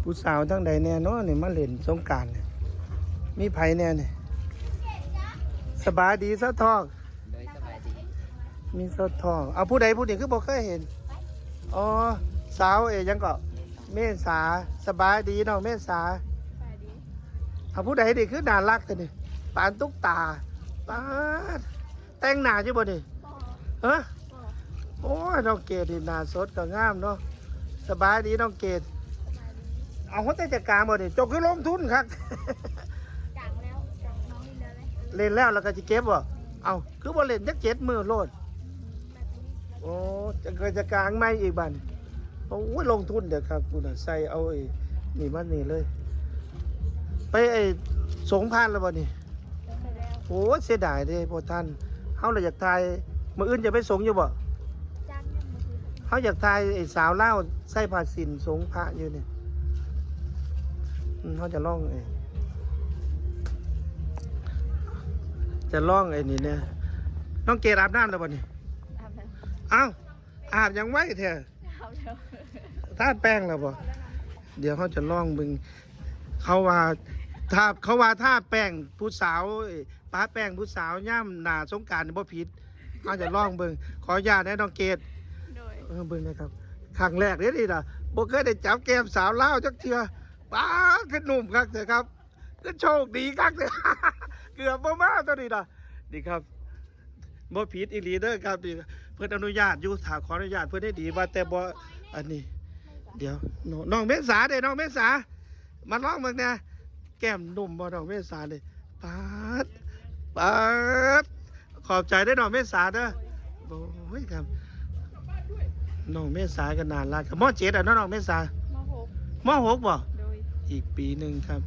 ผู้สาวทั้งใดแน่เนาะนี่มาเล่นสงกรานต์เนี่ยมีไผแน่นี่สบายดีซะทอง โดยสบายดี มีซะทองเอาผู้ใดผู้หนึ่งคือบ่เคยเห็นอ๋อสาวยังก็เมษาสบายดีเนาะเมษาเอาผู้ใดนี่คือน่ารักแต่นี่ปานตุ๊กตาปานแต่งหน้าอยู่บ่นี่ฮะโอ้ยน้องเกดนี่หน้าสดก็งามเนาะสบายดีน้องเกดเอาหัวใจจัดการบ่นี่จกคือลงทุนครับจังแล้วจังน้องนี่เลย เล่นแล้วก็จะเก็บบ่เอาคือบ่เล่นจัก7 มื้อโลดโอ้จะเคยจะกลางไม่อีกบัดโอ้ยลงทุนเด้อครับคุณน่ะใส่เอาไอ้นี่มันนี่เลยไปไอ้สงพานแล้วบ่นี่โอ้เสียดายเด้บ่ทันเฮาเลยอยากทายมื้ออื่นจะไปสงอยู่บ่ จังยังมือ เฮาอยากทายไอ้สาวลาวใส่ผ้าสิ้นสงพระอยู่นี่เฮาจะลองจะลองไอ้นี่เนี่ยน้องเกดอาบน้ำแล้วบ่นี่ ทำแล้ว อ้าวอาบยังไว้แท้ ทำแล้ว ทาแป้งแล้วบ่เดี๋ยวเขาจะลองมึงเขาว่าถ้าแป้งผู้สาวป้าแป้งผู้สาวย่ำหน้าสงกรานต์นี่บ่ผิดเขาจะลองเบิ่งขออนุญาตให้น้องเกด โดย เบิ่งนะครับครั้งแรกเด้นี่น่ะบ่เคยได้จับแก้มสาวลาวจักเทื่อป้าคือหนุ่มคักเถอะครับก็โชคดีคักเถอะ เกือบบ่มาตัวนี้น่ะนี่ครับบ่ผิดอีหลีเด้อครับนี่เพิ่นอนุญาตอยู่ถ้าขออนุญาตเพิ่นได้ดีว่าแต่บ่อันนี้ เดี๋ยวน้องเมษาเด้น้องเมษามาลองเบิ่งนะแก้มนุ่มบ่น้องเมษาเลยปาดปาดขอบใจได้น้องเมษาเด้อโอ้ยครับน้องเมษาก็นานละครับม.7อ่ะเนาะน้องเมษาม หก ม.6บ่ โดย อีกปีหนึ่งครับ